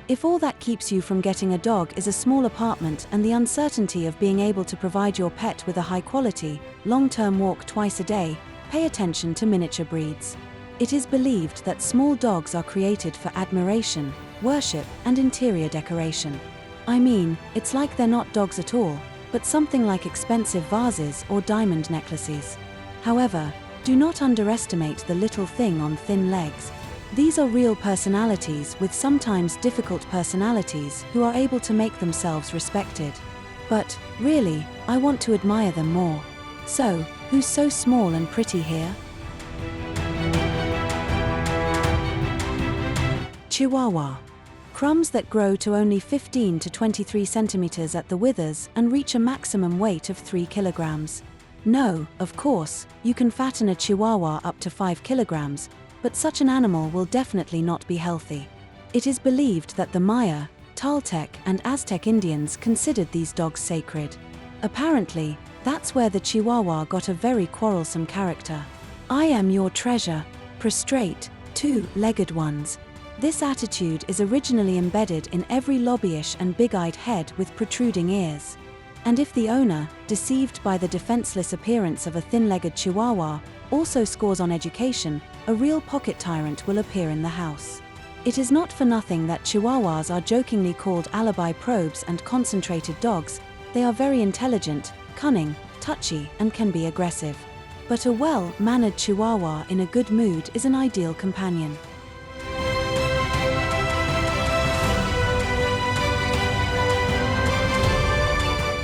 If all that keeps you from getting a dog is a small apartment and the uncertainty of being able to provide your pet with a high-quality, long-term walk twice a day, pay attention to miniature breeds. It is believed that small dogs are created for admiration, worship, and interior decoration. I mean, it's like they're not dogs at all, but something like expensive vases or diamond necklaces. However, do not underestimate the little thing on thin legs. These are real personalities with sometimes difficult personalities who are able to make themselves respected. But, really, I want to admire them more. So, who's so small and pretty here? Chihuahua. Crumbs that grow to only 15 to 23 centimeters at the withers and reach a maximum weight of 3 kilograms. No, of course, you can fatten a Chihuahua up to 5 kilograms, but such an animal will definitely not be healthy. It is believed that the Maya, Toltec, and Aztec Indians considered these dogs sacred. Apparently, that's where the Chihuahua got a very quarrelsome character. "I am your treasure, prostrate, two-legged ones." This attitude is originally embedded in every lobbyish and big-eyed head with protruding ears. And if the owner, deceived by the defenseless appearance of a thin-legged Chihuahua, also scores on education, a real pocket tyrant will appear in the house. It is not for nothing that Chihuahuas are jokingly called alibi probes and concentrated dogs. They are very intelligent, cunning, touchy, and can be aggressive. But a well-mannered Chihuahua in a good mood is an ideal companion.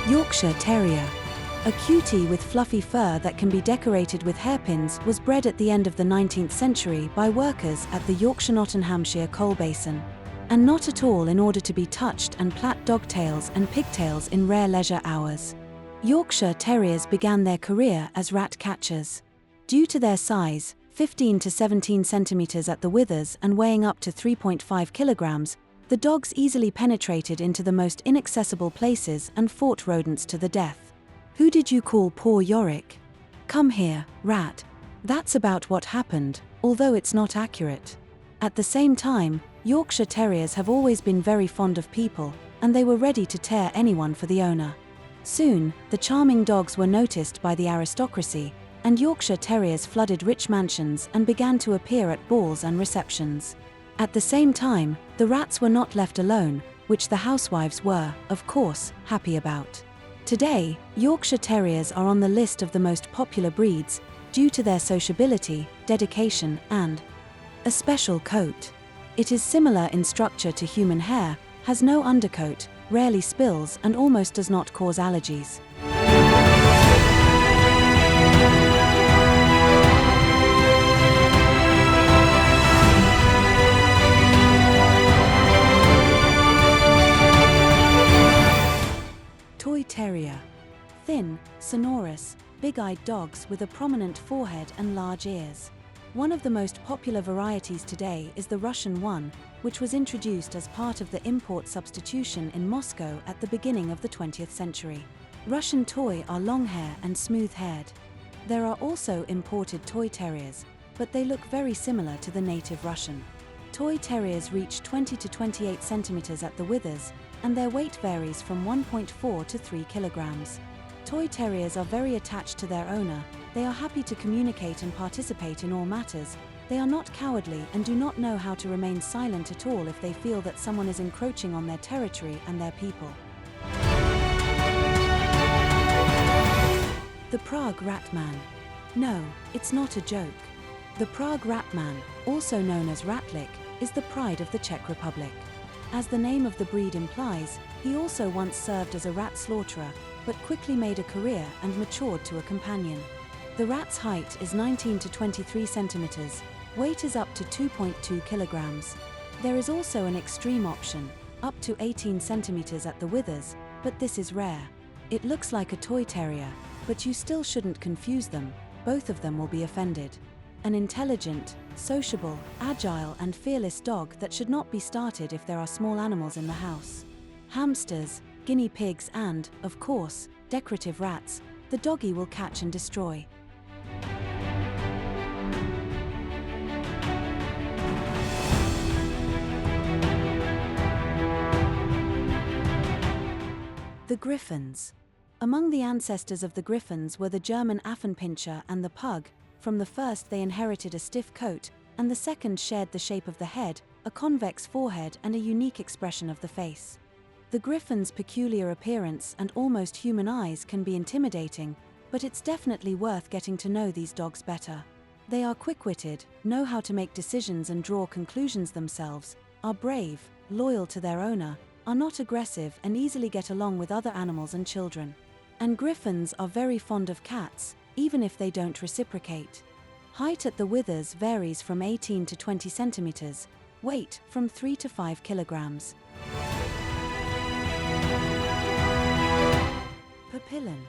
Yorkshire Terrier. A cutie with fluffy fur that can be decorated with hairpins was bred at the end of the 19th century by workers at the Yorkshire-Nottinghamshire coal basin. And not at all in order to be touched and plait dogtails and pigtails in rare leisure hours. Yorkshire Terriers began their career as rat catchers. Due to their size, 15 to 17 centimeters at the withers and weighing up to 3.5 kilograms, the dogs easily penetrated into the most inaccessible places and fought rodents to the death. Who did you call poor Yorick? Come here, rat. That's about what happened, although it's not accurate. At the same time, Yorkshire Terriers have always been very fond of people, and they were ready to tear anyone for the owner. Soon, the charming dogs were noticed by the aristocracy, and Yorkshire Terriers flooded rich mansions and began to appear at balls and receptions. At the same time, the rats were not left alone, which the housewives were, of course, happy about. Today, Yorkshire Terriers are on the list of the most popular breeds, due to their sociability, dedication, and a special coat. It is similar in structure to human hair, has no undercoat, rarely spills, and almost does not cause allergies. Toy Terrier. Thin, sonorous, big-eyed dogs with a prominent forehead and large ears. One of the most popular varieties today is the Russian one, which was introduced as part of the import substitution in Moscow at the beginning of the 20th century. Russian toy are long hair and smooth-haired. There are also imported toy terriers, but they look very similar to the native Russian. Toy terriers reach 20 to 28 centimeters at the withers, and their weight varies from 1.4 to 3 kilograms. Toy terriers are very attached to their owner. They are happy to communicate and participate in all matters. They are not cowardly and do not know how to remain silent at all if they feel that someone is encroaching on their territory and their people. The Prague Ratman. No, it's not a joke. The Prague Ratman, also known as Ratlik, is the pride of the Czech Republic. As the name of the breed implies, he also once served as a rat slaughterer, but quickly made a career and matured to a companion. The rat's height is 19 to 23 centimeters, weight is up to 2.2 kilograms. There is also an extreme option, up to 18 centimeters at the withers, but this is rare. It looks like a toy terrier, but you still shouldn't confuse them, both of them will be offended. An intelligent, sociable, agile and fearless dog that should not be started if there are small animals in the house. Hamsters, guinea pigs and, of course, decorative rats, the doggy will catch and destroy. The Griffons. Among the ancestors of the Griffons were the German Affenpinscher and the Pug. From the first they inherited a stiff coat, and the second shared the shape of the head, a convex forehead and a unique expression of the face. The Griffon's peculiar appearance and almost human eyes can be intimidating, but it's definitely worth getting to know these dogs better. They are quick-witted, know how to make decisions and draw conclusions themselves, are brave, loyal to their owner, are not aggressive and easily get along with other animals and children. And Griffons are very fond of cats, even if they don't reciprocate. Height at the withers varies from 18 to 20 centimeters, weight from 3 to 5 kilograms. Papillon.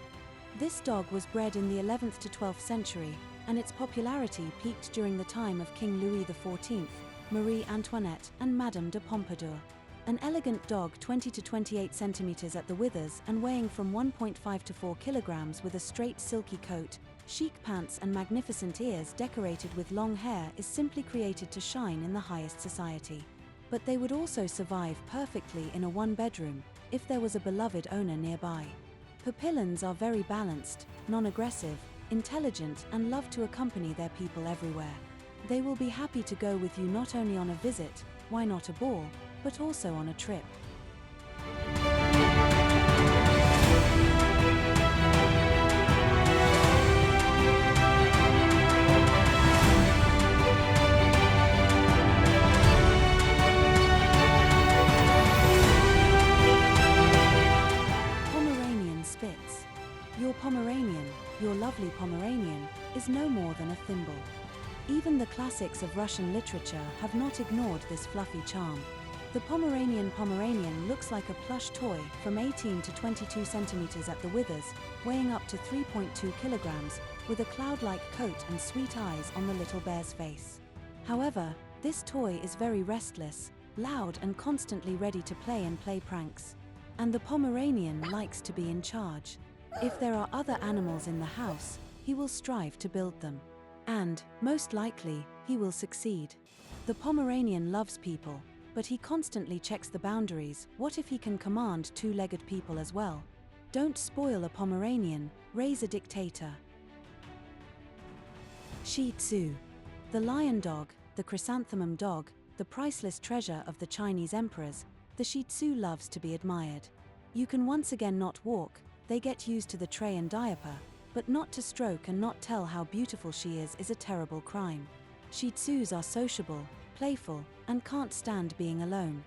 This dog was bred in the 11th to 12th century, and its popularity peaked during the time of King Louis XIV, Marie Antoinette, and Madame de Pompadour. An elegant dog 20 to 28 centimeters at the withers and weighing from 1.5 to 4 kilograms with a straight silky coat, chic pants and magnificent ears decorated with long hair is simply created to shine in the highest society. But they would also survive perfectly in a one-bedroom, if there was a beloved owner nearby. Papillons are very balanced, non-aggressive, intelligent and love to accompany their people everywhere. They will be happy to go with you not only on a visit, why not a ball, but also on a trip. Pomeranian Spitz. Your Pomeranian, your lovely Pomeranian, is no more than a thimble. Even the classics of Russian literature have not ignored this fluffy charm. The Pomeranian looks like a plush toy from 18 to 22 centimeters at the withers, weighing up to 3.2 kilograms, with a cloud-like coat and sweet eyes on the little bear's face. However, this toy is very restless, loud and constantly ready to play pranks. And the Pomeranian likes to be in charge. If there are other animals in the house, he will strive to build them. And, most likely, he will succeed. The Pomeranian loves people, but he constantly checks the boundaries. What if he can command two-legged people as well? Don't spoil a Pomeranian, raise a dictator. Shih Tzu. The lion dog, the chrysanthemum dog, the priceless treasure of the Chinese emperors, the Shih Tzu loves to be admired. You can once again not walk, they get used to the tray and diaper, but not to stroke and not tell how beautiful she is a terrible crime. Shih Tzus are sociable, playful, and can't stand being alone.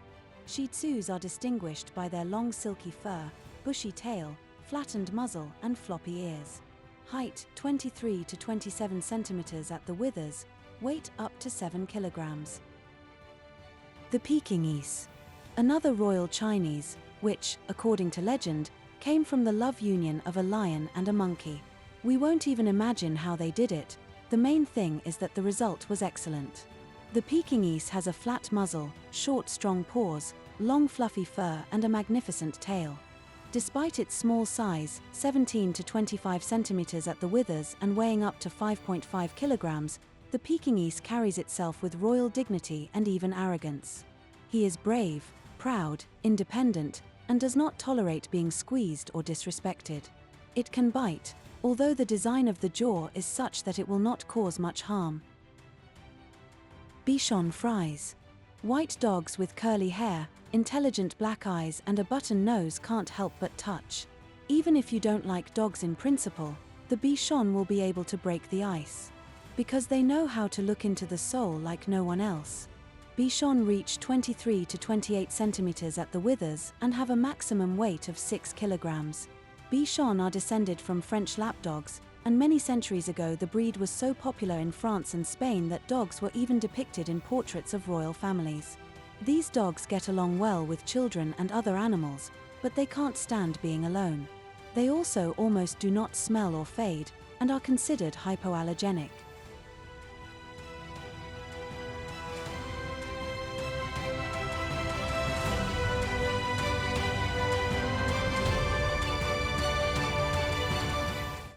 Shih Tzus are distinguished by their long silky fur, bushy tail, flattened muzzle and floppy ears. Height 23 to 27 centimeters at the withers, weight up to 7 kilograms. The Pekingese. Another royal Chinese, which, according to legend, came from the love union of a lion and a monkey. We won't even imagine how they did it. The main thing is that the result was excellent. The Pekingese has a flat muzzle, short strong paws, long fluffy fur and a magnificent tail. Despite its small size, 17 to 25 centimeters at the withers and weighing up to 5.5 kilograms, the Pekingese carries itself with royal dignity and even arrogance. He is brave, proud, independent, and does not tolerate being squeezed or disrespected. It can bite, although the design of the jaw is such that it will not cause much harm. Bichon Frise. White dogs with curly hair, intelligent black eyes and a button nose can't help but touch. Even if you don't like dogs in principle, the Bichon will be able to break the ice. Because they know how to look into the soul like no one else. Bichon reach 23 to 28 centimeters at the withers and have a maximum weight of 6 kilograms. Bichon are descended from French lapdogs, and many centuries ago the breed was so popular in France and Spain that dogs were even depicted in portraits of royal families. These dogs get along well with children and other animals, but they can't stand being alone. They also almost do not smell or fade, and are considered hypoallergenic.